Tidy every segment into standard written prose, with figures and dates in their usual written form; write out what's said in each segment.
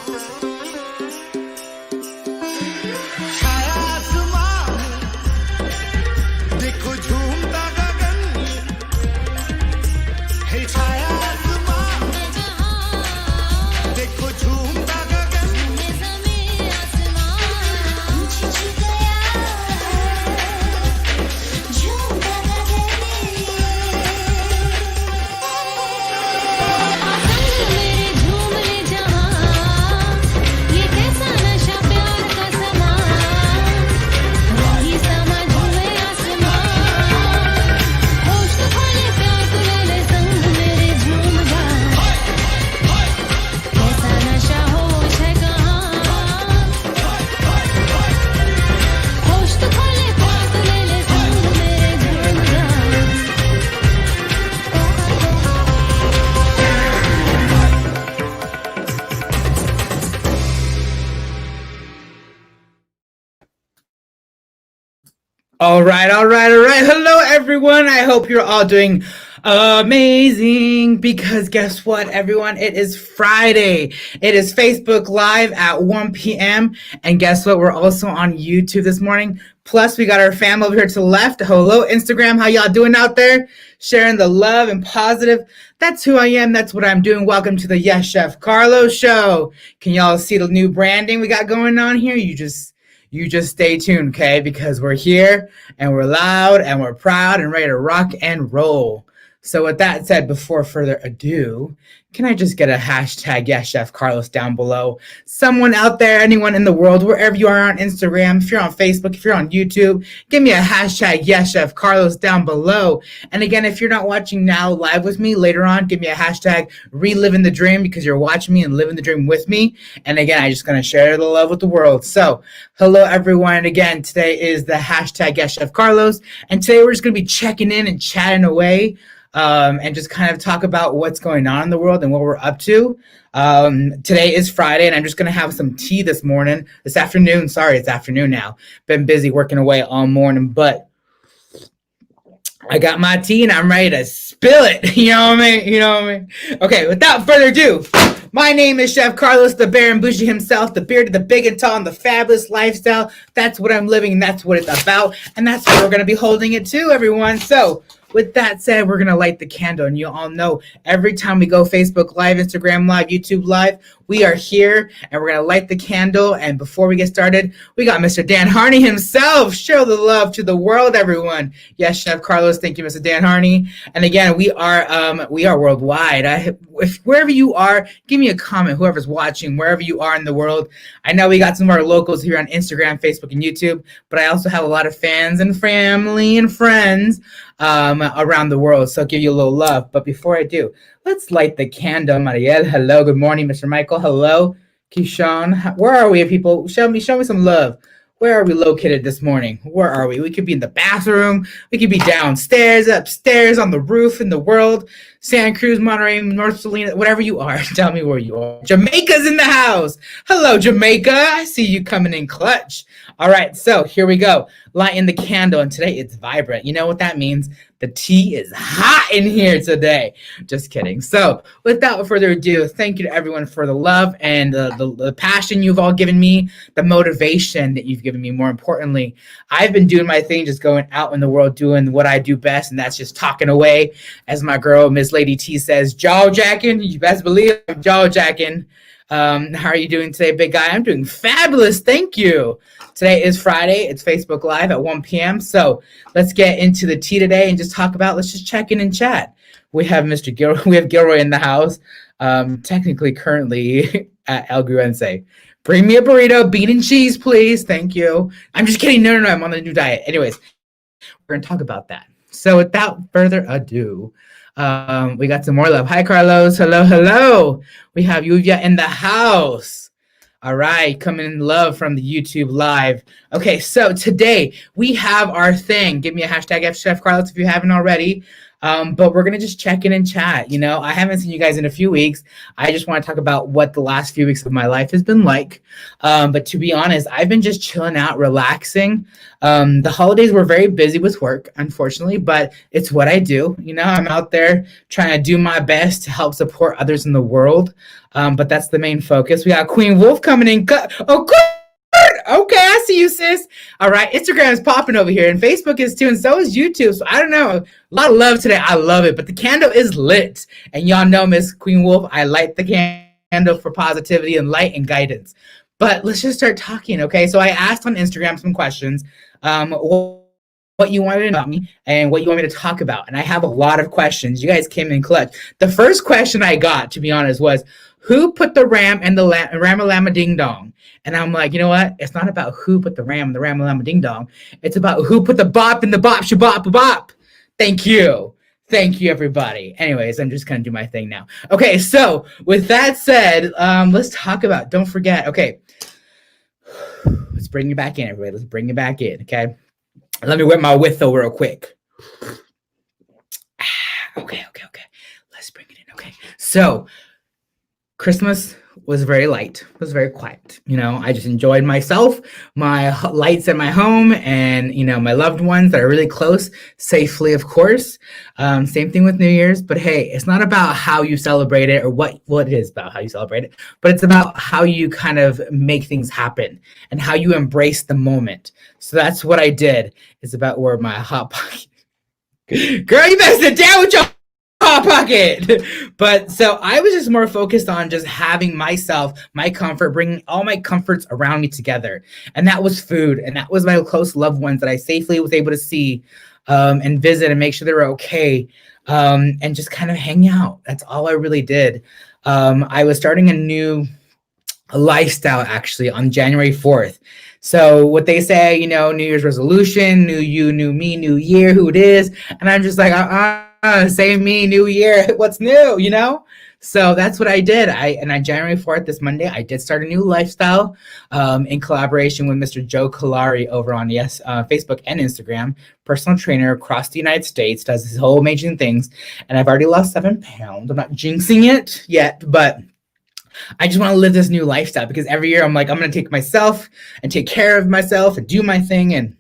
छाया आसमान देखो झूमता गगन है छाया आसमान देखो झूमता गगन All right. Hello, everyone. I hope you're all doing amazing because guess what, everyone? It is Friday. It is Facebook Live at 1 p.m. And guess what? We're also on YouTube this morning. Plus, we got our fam over here to the left. Hello, Instagram. How y'all doing out there? Sharing the love and positive. That's who I am. That's what I'm doing. Welcome to the Yes Chef Carlos show. Can y'all see the new branding we got going on here? You just stay tuned, okay? Because we're here and we're loud and we're proud and ready to rock and roll. So with that said, before further ado, can I just get a hashtag Yes Chef Carlos down below? Someone out there, anyone in the world, wherever you are on Instagram, if you're on Facebook, if you're on YouTube, give me a hashtag Yes Chef Carlos down below. And again, if you're not watching now live with me, later on, give me a hashtag reliving the dream because you're watching me and living the dream with me. And again, I'm just going to share the love with the world. So hello, everyone. And again, today is the hashtag Yes Chef Carlos. And today we're just going to be checking in and chatting away. And just kind of talk about what's going on in the world and what we're up to. Today is Friday, and I'm just going to have some tea this afternoon. Sorry, it's afternoon now. Been busy working away all morning, but I got my tea, and I'm ready to spill it. You know what I mean? Okay, without further ado, my name is Chef Carlos, the Baron Bougie himself, the bearded, the big and tall, and the fabulous lifestyle. That's what I'm living, and that's what it's about, and that's what we're going to be holding it to, everyone. So with that said, we're going to light the candle. And you all know every time we go Facebook Live, Instagram Live, YouTube Live, we are here and we're going to light the candle. And before we get started, we got Mr. Dan Harney himself. Show the love to the world, everyone. Yes, Chef Carlos. Thank you, Mr. Dan Harney. And again, we are worldwide. Wherever you are, give me a comment, whoever's watching, wherever you are in the world. I know we got some of our locals here on Instagram, Facebook, and YouTube, but I also have a lot of fans and family and friends around the world, so I'll give you a little love. But before I do, let's light the candle. Mariel, hello, good morning. Mr. Michael, hello. Keyshawn, where are we, people? Show me some love. Where are we located this morning? Where are we? We could be in the bathroom. We could be downstairs, upstairs, on the roof, in the world. Santa Cruz, Monterey, North Salina, whatever you are. Tell me where you are. Jamaica's in the house. Hello, Jamaica. I see you coming in clutch. All right, so here we go. Lighting the candle, and today it's vibrant. You know what that means? The tea is hot in here today. Just kidding. So without further ado, thank you to everyone for the love and the passion you've all given me, the motivation that you've given me. More importantly, I've been doing my thing, just going out in the world, doing what I do best, and that's just talking away. As my girl, Miss Lady T says, jaw jacking. You best believe I'm jaw jacking. How are you doing today, big guy? I'm doing fabulous. Thank you. Today is Friday. It's Facebook Live at 1 p.m. So let's get into the tea today and just talk about, let's just check in and chat. We have Mr. Gilroy. We have Gilroy in the house. Technically currently at El Gruense. Bring me a burrito, bean and cheese, please. Thank you. I'm just kidding. No. I'm on a new diet. Anyways, we're going to talk about that. So without further ado, we got some more love. Hi, Carlos. Hello. We have Yuvia in the house. All right, coming in love from the YouTube Live. Okay, so today we have our thing. Give me a hashtag Chef Carlos if you haven't already. But we're gonna just check in and chat. I haven't seen you guys in a few weeks. I just want to talk about what the last few weeks of my life has been like. But to be honest, I've been just chilling out, relaxing. The holidays were very busy with work, unfortunately, but it's what I do. I'm out there trying to do my best to help support others in the world. But that's the main focus. We got Queen Wolf coming in. Oh, good. Okay, I see you, sis. All right, Instagram is popping over here, and Facebook is too, and so is YouTube. So I don't know. A lot of love today. I love it. But the candle is lit. And y'all know, Miss Queen Wolf, I light the candle for positivity and light and guidance. But let's just start talking, okay? So I asked on Instagram some questions. What you wanted to know about me and what you want me to talk about. And I have a lot of questions. You guys came in clutch. The first question I got, to be honest, was who put the ram and the ram-a-llama ding-dong? And I'm like, you know what? It's not about who put the ram and the ram-a-llama ding-dong. It's about who put the bop in the bop-shabop-bop. Thank you. Thank you, everybody. Anyways, I'm just going to do my thing now. Okay, so with that said, let's talk about, don't forget, okay. Let's bring you back in, everybody. Let's bring you back in, okay? Let me wet my whistle real quick. Okay. Let's bring it in, okay? So, Christmas was very light. It was very quiet. I just enjoyed myself, my lights at my home, and, my loved ones that are really close, safely, of course. Same thing with New Year's. But, hey, it's not about how you celebrate it or what it is about how you celebrate it, but it's about how you kind of make things happen and how you embrace the moment. So that's what I did. It's about where my hot pocket. Girl, you better sit down with your hot pocket. But so I was just more focused on just having myself, my comfort, bringing all my comforts around me together. And that was food. And that was my close loved ones that I safely was able to see and visit and make sure they were okay. And just kind of hang out. That's all I really did. I was starting a new lifestyle actually on January 4th. So what they say, New Year's resolution, new you, new me, new year, who it is. And I'm just like, same me, new year. What's new, So that's what I did. On January 4th, this Monday, I did start a new lifestyle in collaboration with Mr. Joe Kalari over on Facebook and Instagram, personal trainer across the United States, does his whole amazing things. And I've already lost 7 pounds. I'm not jinxing it yet, but I just want to live this new lifestyle because every year I'm like, I'm going to take myself and take care of myself and do my thing and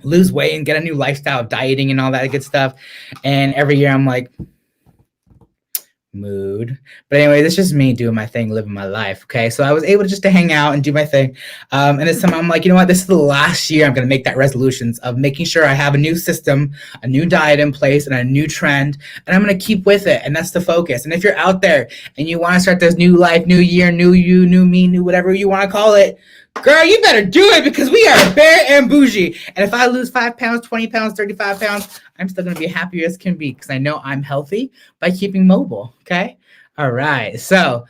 lose weight and get a new lifestyle of dieting and all that good stuff. And every year I'm like, mood. But anyway, it's just me doing my thing, living my life. Okay. So I was able to hang out and do my thing. And this time I'm like, you know what? This is the last year I'm going to make that resolutions of making sure I have a new system, a new diet in place and a new trend. And I'm going to keep with it. And that's the focus. And if you're out there and you want to start this new life, new year, new you, new me, new whatever you want to call it, girl, you better do it because we are bare and bougie. And if I lose 5 pounds, 20 pounds, 35 pounds, I'm still going to be happy as can be because I know I'm healthy by keeping mobile. Okay. All right. So,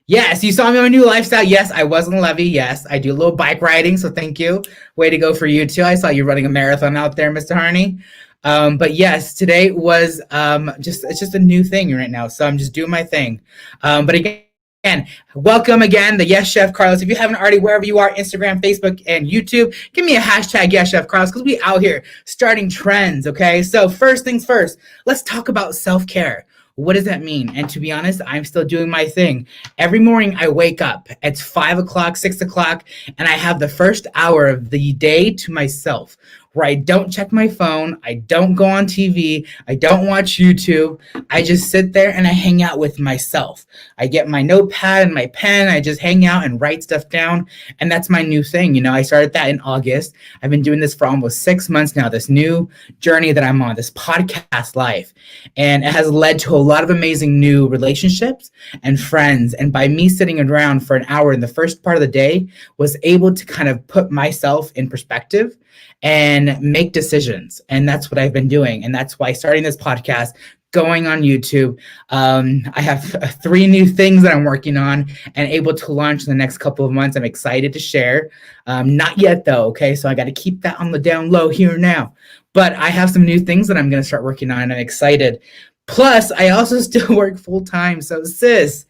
yes, you saw me on a new lifestyle. Yes, I was in Levy. Yes, I do a little bike riding. So thank you. Way to go for you too. I saw you running a marathon out there, Mr. Harney. But yes, today was it's just a new thing right now. So I'm just doing my thing. But again, welcome again, the Yes Chef Carlos. If you haven't already, wherever you are, Instagram, Facebook, and YouTube, give me a hashtag Yes Chef Carlos because we out here starting trends, okay? So first things first, let's talk about self-care. What does that mean? And to be honest, I'm still doing my thing. Every morning I wake up. It's 5 o'clock, 6 o'clock, and I have the first hour of the day to myself where I don't check my phone. I don't go on TV. I don't watch YouTube. I just sit there and I hang out with myself. I get my notepad and my pen. I just hang out and write stuff down. And that's my new thing. I started that in August. I've been doing this for almost 6 months now, this new journey that I'm on, this podcast life. And it has led to a lot of amazing new relationships and friends. And by me sitting around for an hour in the first part of the day, was able to kind of put myself in perspective and make decisions. And that's what I've been doing. And that's why starting this podcast, going on YouTube, I have 3 new things that I'm working on and able to launch in the next couple of months. I'm excited to share. Not yet though, okay? So I got to keep that on the down low here now. But I have some new things that I'm going to start working on and I'm excited. Plus, I also still work full time. So sis,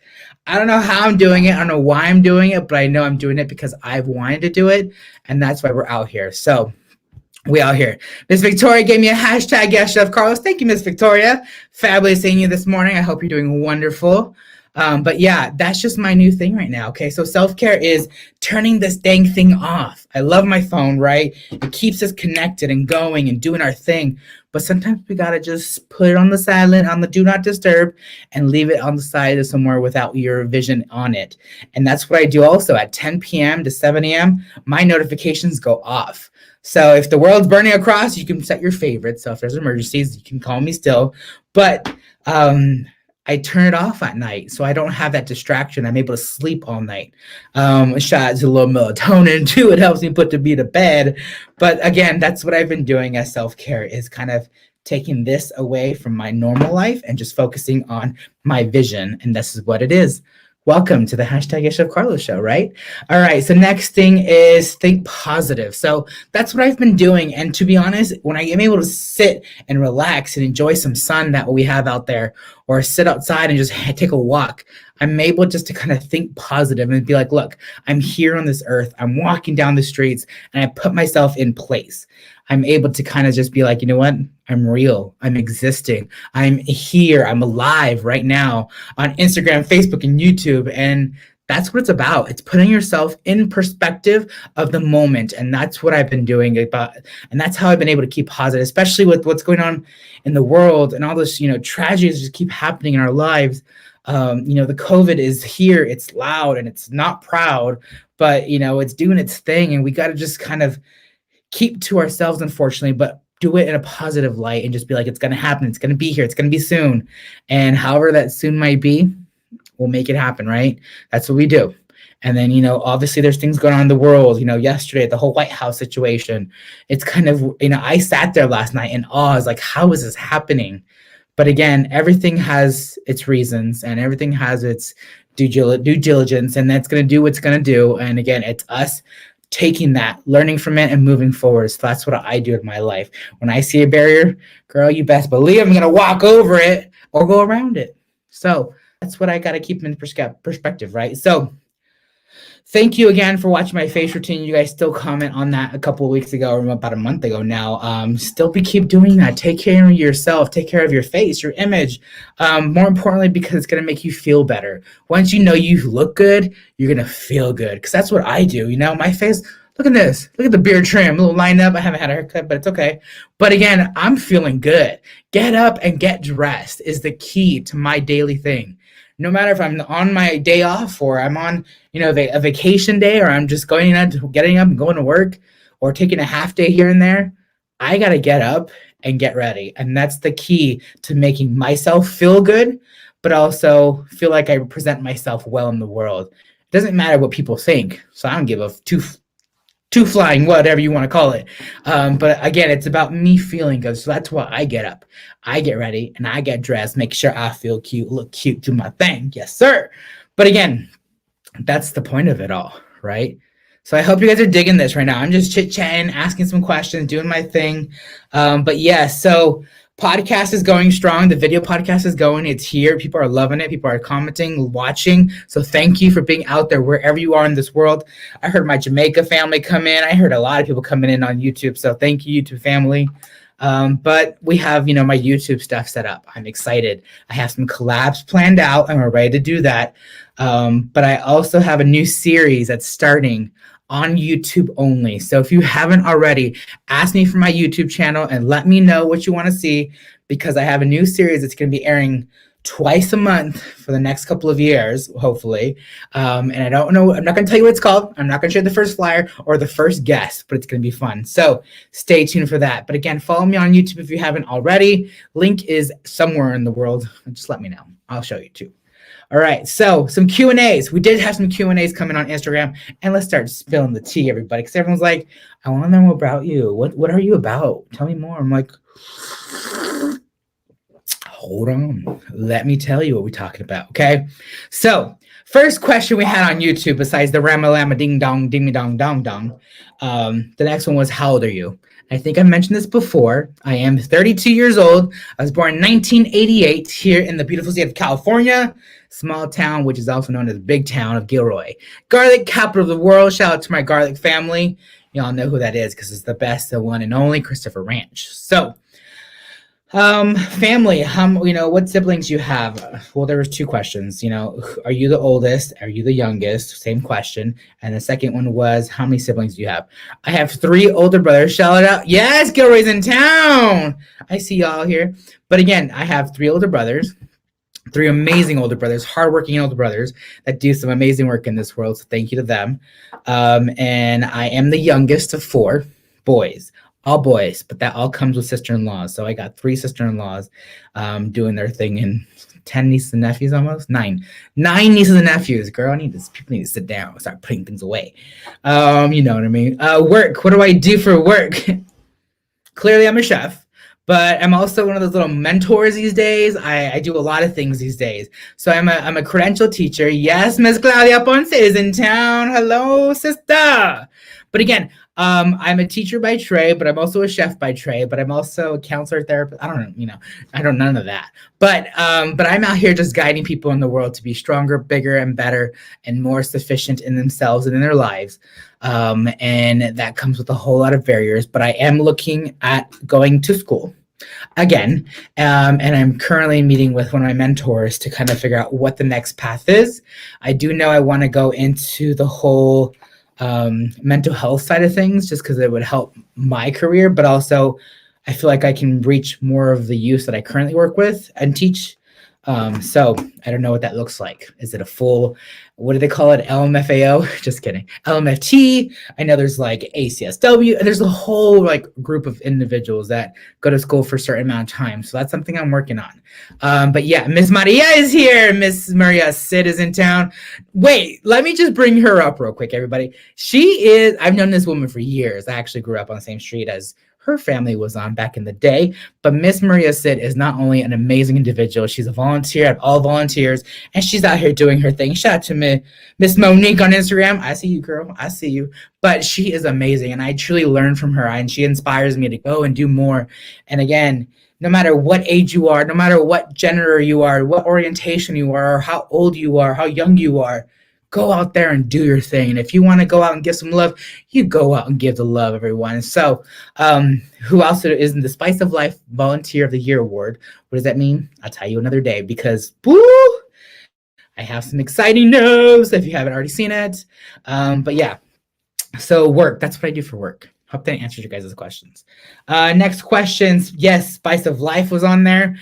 I don't know how I'm doing it. I don't know why I'm doing it, but I know I'm doing it because I've wanted to do it. And that's why we're out here. So We out here. Miss Victoria gave me a hashtag, yes, Chef Carlos. Thank you, Miss Victoria. Fabulous seeing you this morning. I hope you're doing wonderful. But yeah, that's just my new thing right now. Okay. So self-care is turning this dang thing off. I love my phone, right? It keeps us connected and going and doing our thing. But sometimes we got to just put it on the silent, on the do not disturb, and leave it on the side of somewhere without your vision on it. And that's what I do also at 10 p.m. to 7 a.m. My notifications go off. So if the world's burning across, you can set your favorites. So if there's emergencies, you can call me still. But I turn it off at night so I don't have that distraction. I'm able to sleep all night. Shout out to a little melatonin too. It helps me put me to bed. But again, that's what I've been doing as self-care, is kind of taking this away from my normal life and just focusing on my vision. And this is what it is. Welcome to the hashtag Chef Carlos show, right? All right, so next thing is think positive. So that's what I've been doing. And to be honest, when I am able to sit and relax and enjoy some sun that we have out there, or sit outside and just take a walk, I'm able just to kind of think positive and be like, look, I'm here on this earth. I'm walking down the streets and I put myself in place. I'm able to kind of just be like, you know what? I'm real. I'm existing. I'm here. I'm alive right now on Instagram, Facebook, and YouTube. And that's what it's about. It's putting yourself in perspective of the moment. And that's what I've been doing about, and that's how I've been able to keep positive, especially with what's going on in the world and all this, tragedies just keep happening in our lives. The COVID is here. It's loud and it's not proud, but it's doing its thing. And we got to just kind of keep to ourselves, unfortunately, but do it in a positive light and just be like, it's going to happen. It's going to be here. It's going to be soon. And however that soon might be, we'll make it happen, right? That's what we do. And then, obviously there's things going on in the world, yesterday, the whole White House situation. It's kind of, I sat there last night in awe. I was like, how is this happening? But again, everything has its reasons and everything has its due diligence, and that's going to do what it's going to do. And again, it's us taking that, learning from it, and moving forward. So that's what I do in my life. When I see a barrier, girl, you best believe I'm going to walk over it or go around it. So that's what I got to keep in perspective, right? So thank you again for watching my face routine. You guys still comment on that a couple of weeks ago, or about a month ago now. Keep doing that. Take care of yourself. Take care of your face, your image. More importantly, because it's going to make you feel better. Once you know you look good, you're going to feel good. Because that's what I do. My face, look at this. Look at the beard trim, a little line up. I haven't had a haircut, but it's okay. But again, I'm feeling good. Get up and get dressed is the key to my daily thing. No matter if I'm on my day off or I'm on, a vacation day, or I'm just getting up and going to work, or taking a half day here and there, I got to get up and get ready. And that's the key to making myself feel good, but also feel like I represent myself well in the world. It doesn't matter what people think. So I don't give a two flying, whatever you want to call it. But again, it's about me feeling good. So that's why I get up, I get ready, and I get dressed, make sure I feel cute, look cute, do my thing. Yes, sir. But again, that's the point of it all, right? So I hope you guys are digging this right now. I'm just chit-chatting, asking some questions, doing my thing. But yeah, so podcast is going strong. The video podcast is going. It's here. People are loving it. People are commenting, watching. So thank you for being out there wherever you are in this world. I heard my Jamaica family come in. I heard a lot of people coming in on YouTube. So thank you, YouTube family. But we have, my YouTube stuff set up. I'm excited. I have some collabs planned out and we're ready to do that. But I also have a new series that's starting on YouTube only. So if you haven't already, ask me for my YouTube channel and let me know what you want to see, because I have a new series that's going to be airing twice a month for the next couple of years, hopefully. And I don't know, I'm not going to tell you what it's called. I'm not going to share the first flyer or the first guest, but it's going to be fun. So stay tuned for that. But again, follow me on YouTube if you haven't already. Link is somewhere in the world. Just let me know. I'll show you too. All right, so some Q&As. We did have some Q&As coming on Instagram, and let's start spilling the tea, everybody, because everyone's like, I want to know more about you. What are you about? Tell me more. I'm like, hold on. Let me tell you what we're talking about, okay? So first question we had on YouTube, besides the Rama-Lama ding-dong, ding-dong-dong-dong, the next one was, how old are you? I think I mentioned this before. I am 32 years old. I was born in 1988 here in the beautiful state of California, small town, which is also known as big town of Gilroy. Garlic capital of the world. Shout out to my garlic family. Y'all know who that is because it's the best, the one and only Christopher Ranch. So, family, what siblings you have? Well, there was two questions. Are you the oldest? Are you the youngest? Same question. And the second one was, how many siblings do you have? I have 3 older brothers. Shout it out. Yes, Gilroy's in town. I see y'all here. But again, I have 3 older brothers. 3 amazing older brothers, hardworking older brothers that do some amazing work in this world. So thank you to them. And I am the youngest of 4 boys. All boys, but that all comes with sister-in-laws. So I got 3 sister-in-laws doing their thing, and 10 nieces and nephews almost. 9 nieces and nephews. Girl, people need to sit down and start putting things away. You know what I mean? Work. What do I do for work? Clearly, I'm a chef, but I'm also one of those little mentors these days. I do a lot of things these days. So I'm a credentialed teacher. Yes, Miss Claudia Ponce is in town. Hello, sister. But again, I'm a teacher by trade, but I'm also a chef by trade, but I'm also a counselor, therapist. I don't none of that. But I'm out here just guiding people in the world to be stronger, bigger, and better, and more sufficient in themselves and in their lives. And that comes with a whole lot of barriers, but I am looking at going to school again. And I'm currently meeting with one of my mentors to kind of figure out what the next path is. I do know I want to go into the whole mental health side of things, just because it would help my career, but also I feel like I can reach more of the youth that I currently work with and teach. So I don't know what that looks like. Is it a full, what do they call it? LMFAO? Just kidding. LMFT. I know there's like ACSW, and there's a whole like group of individuals that go to school for a certain amount of time. So that's something I'm working on. But yeah, Miss Maria is here. Miss Maria Sid is in town. Wait, let me just bring her up real quick, everybody. I've known this woman for years. I actually grew up on the same street as her family was on back in the day. But Miss Maria Sid is not only an amazing individual, she's a volunteer at All Volunteers, and she's out here doing her thing. Shout out to Miss Monique on Instagram. I see you, girl. I see you. But she is amazing, and I truly learn from her, and she inspires me to go and do more. And again, no matter what age you are, no matter what gender you are, what orientation you are, or how old you are, how young you are, go out there and do your thing. And if you want to go out and give some love, you go out and give the love, everyone. So who else is in the Spice of Life Volunteer of the Year Award? What does that mean? I'll tell you another day, because woo, I have some exciting news if you haven't already seen it. But yeah, so work. That's what I do for work. Hope that answers your guys' questions. Next questions. Yes, Spice of Life was on there.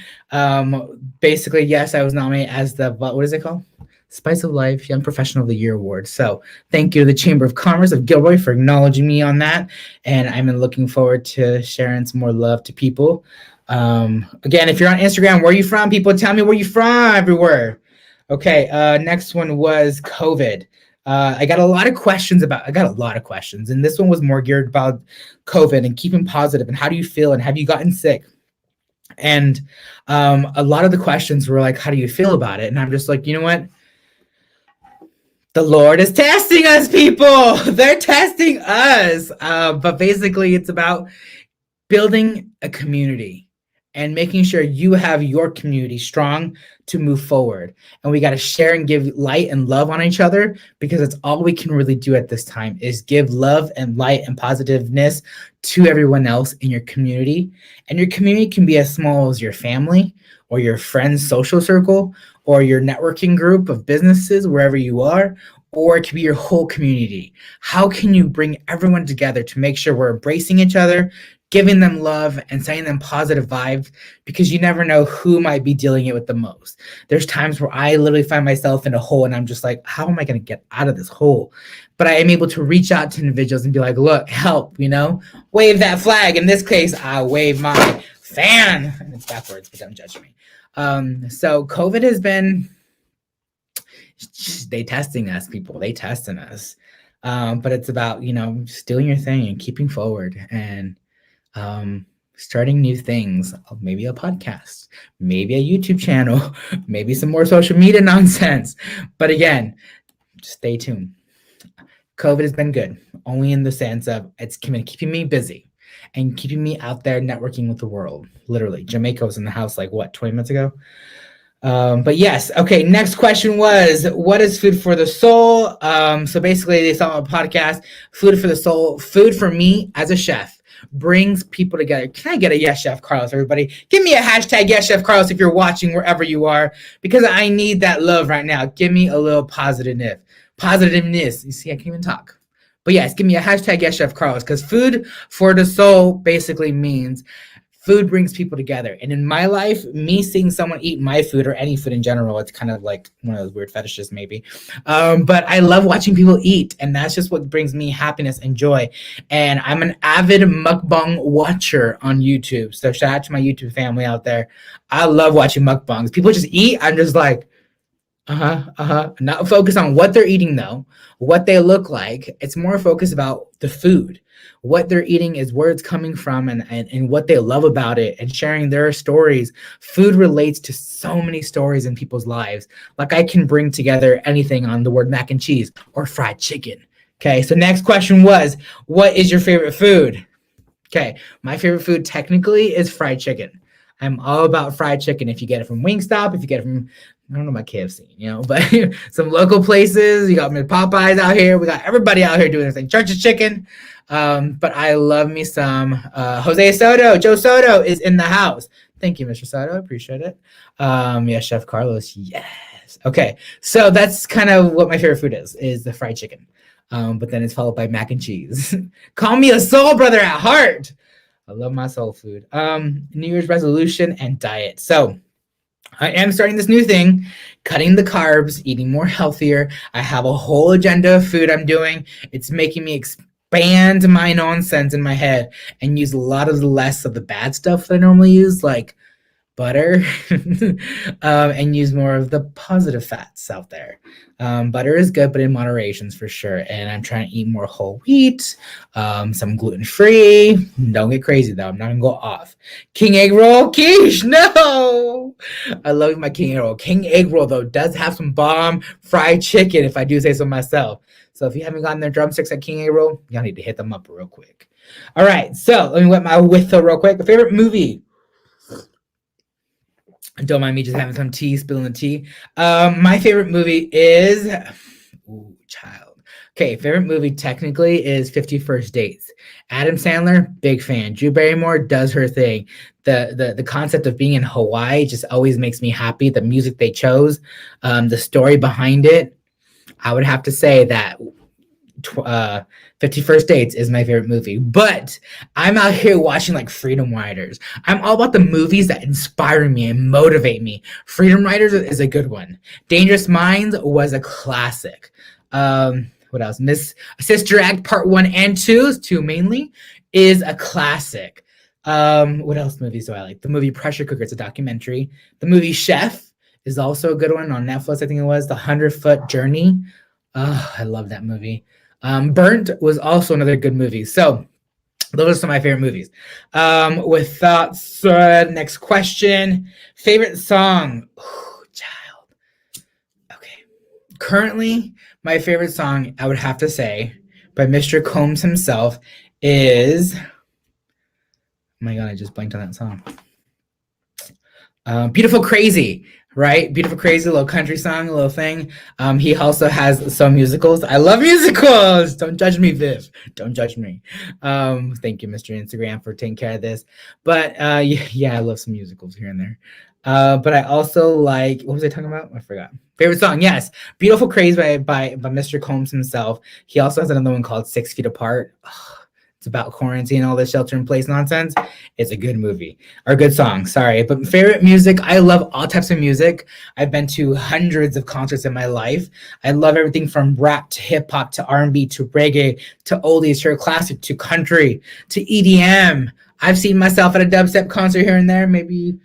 Basically, yes, I was nominated as the, what is it called? Spice of Life Young Professional of the Year Award. So thank you to the Chamber of Commerce of Gilroy for acknowledging me on that. And I'm looking forward to sharing some more love to people. Again, if you're on Instagram, where are you from? People tell me where you from everywhere. Okay, next one was COVID. I got a lot of questions, and this one was more geared about COVID and keeping positive and how do you feel and have you gotten sick? And a lot of the questions were like, how do you feel about it? And I'm just like, you know what? The Lord is testing us, people. They're testing us. But basically, it's about building a community and making sure you have your community strong to move forward. And we got to share and give light and love on each other, because it's all we can really do at this time is give love and light and positiveness to everyone else in your community. And your community can be as small as your family or your friends' social circle or your networking group of businesses, wherever you are, or it could be your whole community. How can you bring everyone together to make sure we're embracing each other, giving them love and sending them positive vibes, because you never know who might be dealing it with the most. There's times where I literally find myself in a hole and I'm just like, how am I going to get out of this hole? But I am able to reach out to individuals and be like, look, help, wave that flag. In this case, I wave my fan. And it's backwards, but don't judge me. So COVID has been, they testing us, people. They testing us. But it's about, just doing your thing and keeping forward and starting new things, maybe a podcast, maybe a YouTube channel, maybe some more social media nonsense. But again, stay tuned. COVID has been good, only in the sense of it's keeping me busy and keeping me out there networking with the world. Literally, Jamaica was in the house 20 minutes ago. But yes, okay. Next question was, what is food for the soul? So basically, they saw a podcast, food for the soul. Food for me as a chef brings people together. Can I get a yes, Chef Carlos? Everybody, give me a hashtag yes, Chef Carlos if you're watching wherever you are, because I need that love right now. Give me a little positiveness. You see, I can't even talk. But yes, give me a hashtag yes, Chef Carlos, because food for the soul basically means food brings people together. And in my life, me seeing someone eat my food or any food in general, it's kind of like one of those weird fetishes, maybe. But I love watching people eat, and that's just what brings me happiness and joy. And I'm an avid mukbang watcher on YouTube. So shout out to my YouTube family out there. I love watching mukbangs. People just eat. I'm just like, Not focus on what they're eating though, what they look like. It's more focused about the food. What they're eating is where it's coming from and what they love about it and sharing their stories. Food relates to so many stories in people's lives. Like I can bring together anything on the word mac and cheese or fried chicken. Okay, so next question was, what is your favorite food? Okay, my favorite food technically is fried chicken. I'm all about fried chicken. If you get it from Wingstop, if you get it from, I don't know about KFC, but some local places. You got Popeyes out here. We got everybody out here doing this thing. Church's Chicken. But I love me some Jose Soto. Joe Soto is in the house. Thank you, Mr. Soto. I appreciate it. Yeah, Chef Carlos. Yes. Okay. So that's kind of what my favorite food is the fried chicken. But then it's followed by mac and cheese. Call me a soul brother at heart. I love my soul food. New Year's resolution and diet. So I am starting this new thing, cutting the carbs, eating more healthier. I have a whole agenda of food I'm doing. It's making me expand my nonsense in my head and use a lot of the less of the bad stuff that I normally use, like butter, and use more of the positive fats out there. Butter is good, but in moderations for sure. And I'm trying to eat more whole wheat, some gluten-free. Don't get crazy though. I'm not gonna go off. King egg roll, quiche. No, I love my king egg roll. King egg roll though does have some bomb fried chicken, if I do say so myself. So if you haven't gotten their drumsticks at King egg roll, y'all need to hit them up real quick. All right, so let me wet my whistle real quick. Favorite movie. Don't mind me just having some tea, spilling the tea. My favorite movie is, Okay, favorite movie technically is 50 First Dates. Adam Sandler, big fan. Drew Barrymore does her thing. The concept of being in Hawaii just always makes me happy. The music they chose, the story behind it. I would have to say that 50 First Dates is my favorite movie, but I'm out here watching like Freedom Riders. I'm all about the movies that inspire me and motivate me. Freedom Riders is a good one. Dangerous Minds was a classic. What else? Sister Act Part 1 and 2 mainly, is a classic. What else movies do I like? The movie Pressure Cooker, it's a documentary. The movie Chef is also a good one on Netflix, I think it was. The 100-Foot Journey. Oh, I love that movie. Burnt was also another good movie. So those are some of my favorite movies. With that said, next question. Favorite song? Ooh, child. Okay. Currently, my favorite song, I would have to say, by Mr. Combs himself is... Oh my God, I just blanked on that song. Beautiful Crazy. Right? Beautiful Crazy, a little country song, a little thing. He also has some musicals. I love musicals. Don't judge me, Viv. Don't judge me. Thank you, Mr. Instagram, for taking care of this. But yeah, I love some musicals here and there. But I also like, what was I talking about? I forgot. Favorite song, yes. Beautiful Crazy by Mr. Combs himself. He also has another one called 6 Feet Apart. It's about quarantine, all this shelter-in-place nonsense. It's a good movie. Or a good song, sorry. But favorite music, I love all types of music. I've been to hundreds of concerts in my life. I love everything from rap to hip-hop to R&B to reggae to oldies to classic to country to EDM. I've seen myself at a dubstep concert here and there, maybe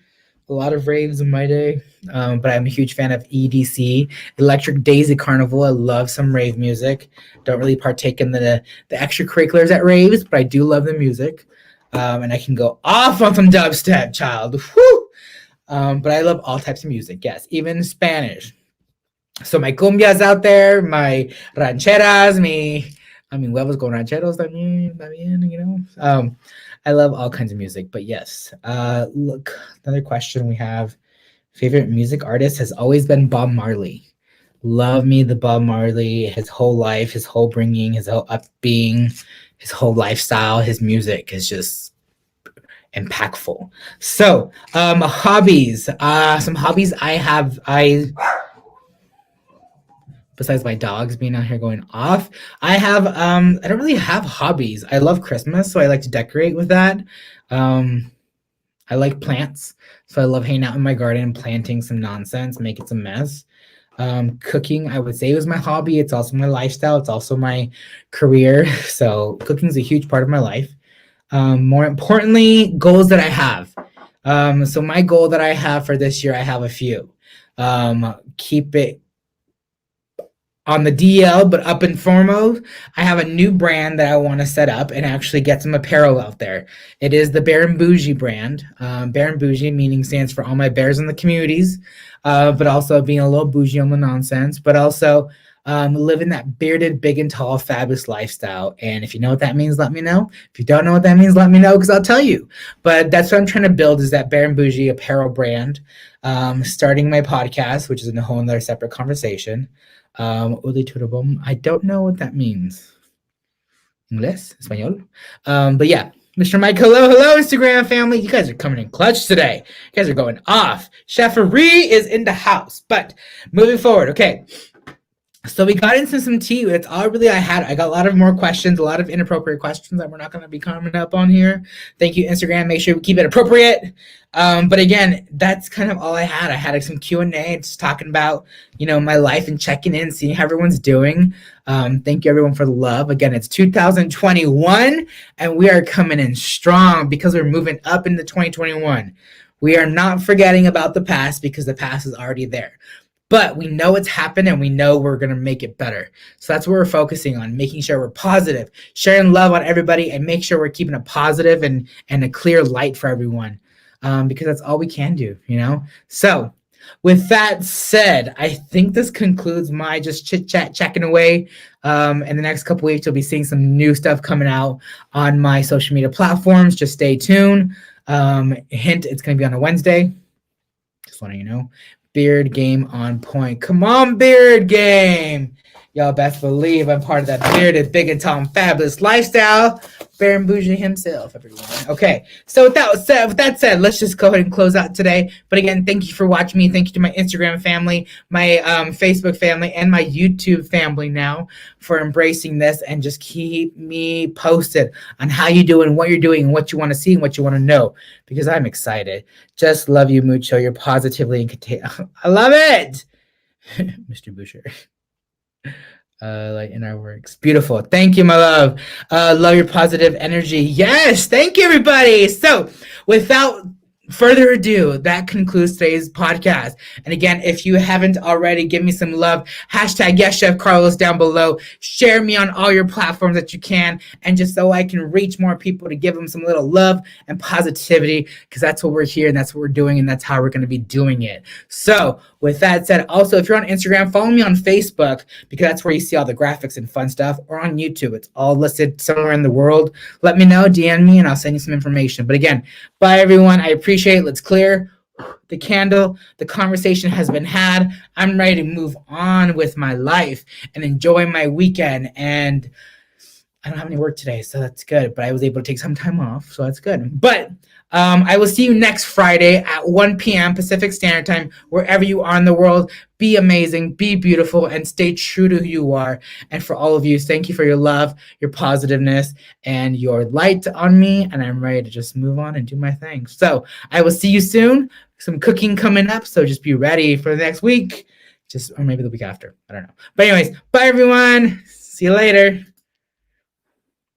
a lot of raves in my day. But I'm a huge fan of EDC, Electric Daisy Carnival. I love some rave music. Don't really partake in the extracurriculars at raves, but I do love the music. And I can go off on some dubstep, child. Whew! But I love all types of music, yes, even Spanish. So my cumbias out there, my rancheras, huevos con rancheros también, I love all kinds of music, but yes. Look, another question we have. Favorite music artist has always been Bob Marley. Love me the Bob Marley, his whole life, his whole bringing, his whole upbeing, his whole lifestyle, his music is just impactful. So, hobbies. Some hobbies besides my dogs being out here going off, I don't really have hobbies. I love Christmas, so I like to decorate with that. I like plants, so I love hanging out in my garden, planting some nonsense, making some mess. Cooking, I would say, was my hobby. It's also my lifestyle. It's also my career. So cooking is a huge part of my life. More importantly, goals that I have. So my goal that I have for this year, I have a few. Keep it on the DL, but up and foremost, I have a new brand that I want to set up and actually get some apparel out there. It is the Bear and Bougie brand. Bear and Bougie meaning stands for all my bears in the communities, but also being a little bougie on the nonsense, but also living that bearded, big and tall, fabulous lifestyle. And if you know what that means, let me know. If you don't know what that means, let me know because I'll tell you. But that's what I'm trying to build is that Bear and Bougie apparel brand. Starting my podcast, which is a whole other separate conversation. I don't know what that means. Inglés, español. But yeah, Mr. Mike, hello, Instagram family. You guys are coming in clutch today. You guys are going off. Chefery is in the house. But moving forward, okay. So we got into some tea. It's all really I had. I got a lot of more questions, a lot of inappropriate questions that we're not going to be commenting up on here. Thank you, Instagram. Make sure we keep it appropriate. But again, that's kind of all I had. I had some Q&A, just talking about, my life and checking in, seeing how everyone's doing. Thank you, everyone, for the love. Again, it's 2021, and we are coming in strong because we're moving up into 2021. We are not forgetting about the past because the past is already there. But we know it's happened and we know we're going to make it better. So that's what we're focusing on, making sure we're positive, sharing love on everybody, and make sure we're keeping a positive and a clear light for everyone, because that's all we can do, So with that said, I think this concludes my just chit-chat checking away. In the next couple weeks, you'll be seeing some new stuff coming out on my social media platforms. Just stay tuned. Hint, it's going to be on a Wednesday. Just letting you know. Beard game on point. Come on, beard game. Y'all best believe I'm part of that bearded, big and tall, and fabulous lifestyle. Bear and Bougie himself, everyone. Okay, so with that said, let's just go ahead and close out today. But again, thank you for watching me. Thank you to my Instagram family, my Facebook family, and my YouTube family now for embracing this and just keep me posted on how you doing, what you're doing, and what you want to see and what you want to know, because I'm excited. Just love you, mucho. You're positively and I love it, Mr. Boucher. Like in our works. Beautiful. Thank you, my love. Love your positive energy. Yes. Thank you, everybody. So without further ado, that concludes today's podcast. And again, if you haven't already, give me some love. Hashtag YesChefCarlos down below. Share me on all your platforms that you can. And just so I can reach more people to give them some little love and positivity, because that's what we're here and that's what we're doing and that's how we're going to be doing it. So with that said, also, if you're on Instagram, follow me on Facebook, because that's where you see all the graphics and fun stuff, or on YouTube. It's all listed somewhere in the world. Let me know, DM me, and I'll send you some information. But again, bye, everyone. I appreciate it. Let's clear the candle. The conversation has been had. I'm ready to move on with my life and enjoy my weekend. And I don't have any work today, so that's good. But I was able to take some time off, so that's good. But I will see you next Friday at 1 p.m. Pacific Standard Time, wherever you are in the world. Be amazing, be beautiful, and stay true to who you are. And for all of you, thank you for your love, your positiveness, and your light on me. And I'm ready to just move on and do my thing. So I will see you soon. Some cooking coming up, so just be ready for the next week. Or maybe the week after. I don't know. But anyways, bye, everyone. See you later.